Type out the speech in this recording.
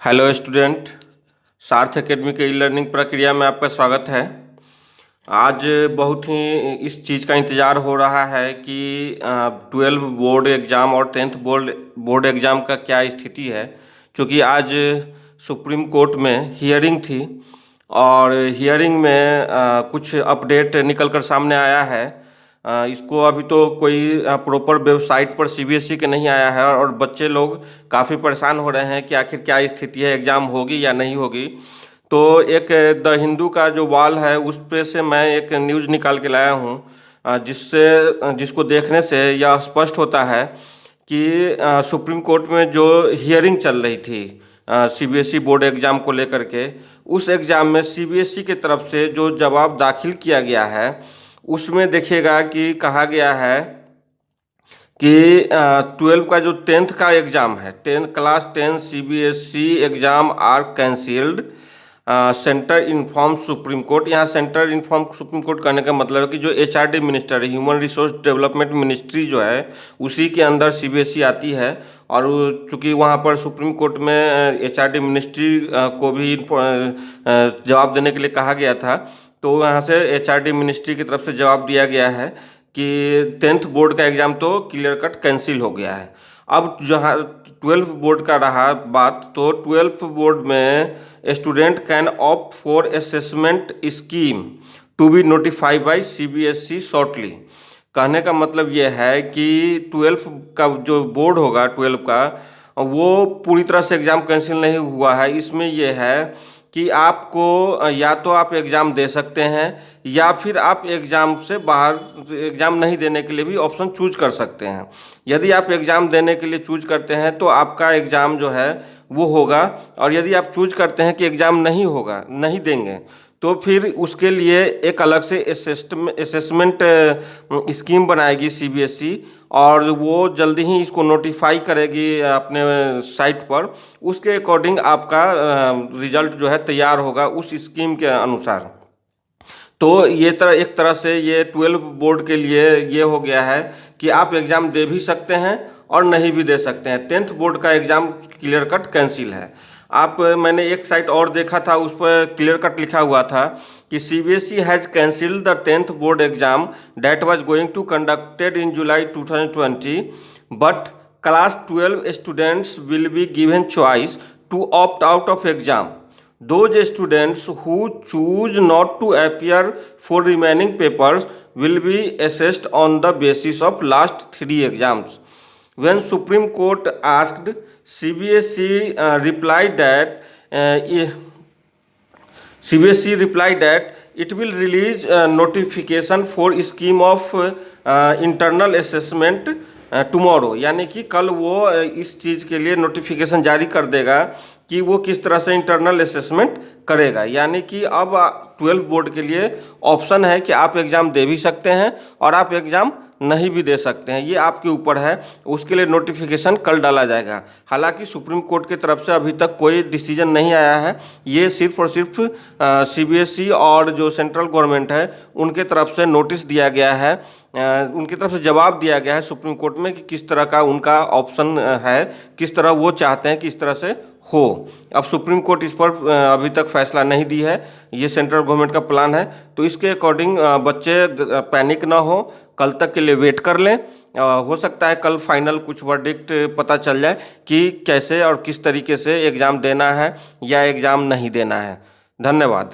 Hello student, सार्थ academy के e learning प्रक्रिया में आपका स्वागत है। आज बहुत ही इस चीज़ का इंतज़ार हो रहा है कि 12 बोर्ड एग्ज़ाम और 10th बोर्ड एग्ज़ाम का क्या स्थिति है, क्योंकि आज सुप्रीम कोर्ट में हियरिंग थी और हियरिंग में कुछ अपडेट निकल कर सामने आया है। इसको अभी तो कोई प्रॉपर वेबसाइट पर सीबीएसई के नहीं आया है और बच्चे लोग काफ़ी परेशान हो रहे हैं कि आखिर क्या स्थिति है, एग्ज़ाम होगी या नहीं होगी। तो एक द हिंदू का जो वॉल है उस पे से मैं एक न्यूज़ निकाल के लाया हूँ, जिसको देखने से यह स्पष्ट होता है कि सुप्रीम कोर्ट में जो हियरिंग चल रही थी सीबीएसई बोर्ड एग्ज़ाम को लेकर के, उस एग्ज़ाम में सीबीएसई की तरफ से जो जवाब दाखिल किया गया है उसमें देखिएगा कि कहा गया है कि 12 का जो 10th का एग्ज़ाम है, class 10 CBSE exam are cancelled, centre inform supreme court. यहाँ सेंटर इन्फॉर्म सुप्रीम कोर्ट कहने का मतलब है कि जो एचआरडी मिनिस्टर है, ह्यूमन रिसोर्स डेवलपमेंट मिनिस्ट्री जो है, उसी के अंदर सीबीएसई आती है। और चूँकि वहाँ पर सुप्रीम कोर्ट में एचआरडी मिनिस्ट्री को भी जवाब देने के लिए कहा गया था, तो यहाँ से एचआरडी मिनिस्ट्री की तरफ से जवाब दिया गया है कि 10th बोर्ड का एग्ज़ाम तो क्लियर कट कैंसिल हो गया है। अब जहाँ 12th बोर्ड का रहा बात, तो 12th बोर्ड में student can opt for assessment scheme to be notified by CBSE shortly. कहने का मतलब ये है कि 12th का जो बोर्ड होगा 12 का, वो पूरी तरह से एग्ज़ाम कैंसिल नहीं हुआ है। इसमें यह है कि आपको या तो आप एग्ज़ाम दे सकते हैं या फिर आप एग्ज़ाम से बाहर एग्ज़ाम नहीं देने के लिए भी ऑप्शन चूज कर सकते हैं। यदि आप एग्ज़ाम देने के लिए चूज करते हैं तो आपका एग्ज़ाम जो है वो होगा, और यदि आप चूज करते हैं कि एग्ज़ाम नहीं होगा, नहीं देंगे, तो फिर उसके लिए एक अलग से असेसमेंट स्कीम बनाएगी सीबीएसई और वो जल्दी ही इसको नोटिफाई करेगी अपने साइट पर। उसके अकॉर्डिंग आपका रिजल्ट जो है तैयार होगा उस स्कीम के अनुसार। तो ये एक तरह से ये 12 बोर्ड के लिए ये हो गया है कि आप एग्ज़ाम दे भी सकते हैं और नहीं भी दे सकते हैं। 10th बोर्ड का एग्ज़ाम क्लियर कट कैंसिल है। मैंने एक साइट और देखा था, उस पर क्लियर कट लिखा हुआ था कि CBSE has cancelled the 10th board exam that was going to conducted in July 2020, but class 12 students will be given choice to opt out of exam. Those students who choose not to appear for remaining papers will be assessed on the basis of last 3 exams. When Supreme Court asked, CBSE replied that it will release notification for scheme of internal assessment tomorrow, यानी कि कल वो इस चीज़ के लिए notification जारी कर देगा कि वो किस तरह से इंटरनल असेसमेंट करेगा। यानी कि अब 12 बोर्ड के लिए ऑप्शन है कि आप एग्ज़ाम दे भी सकते हैं और आप एग्ज़ाम नहीं भी दे सकते हैं, ये आपके ऊपर है। उसके लिए नोटिफिकेशन कल डाला जाएगा। हालांकि सुप्रीम कोर्ट की तरफ से अभी तक कोई डिसीजन नहीं आया है, ये सिर्फ और सिर्फ सीबीएसई और जो सेंट्रल गवर्नमेंट है उनके तरफ से नोटिस दिया गया है, उनकी तरफ से जवाब दिया गया है सुप्रीम कोर्ट में कि किस तरह का उनका ऑप्शन है, किस तरह वो चाहते हैं कि इस तरह से हो। अब सुप्रीम कोर्ट इस पर अभी तक फैसला नहीं दी है, ये सेंट्रल गवर्नमेंट का प्लान है। तो इसके अकॉर्डिंग बच्चे पैनिक ना हो, कल तक के लिए वेट कर लें। हो सकता है कल फाइनल कुछ वर्डिक्ट पता चल जाए कि कैसे और किस तरीके से एग्ज़ाम देना है या एग्ज़ाम नहीं देना है। धन्यवाद।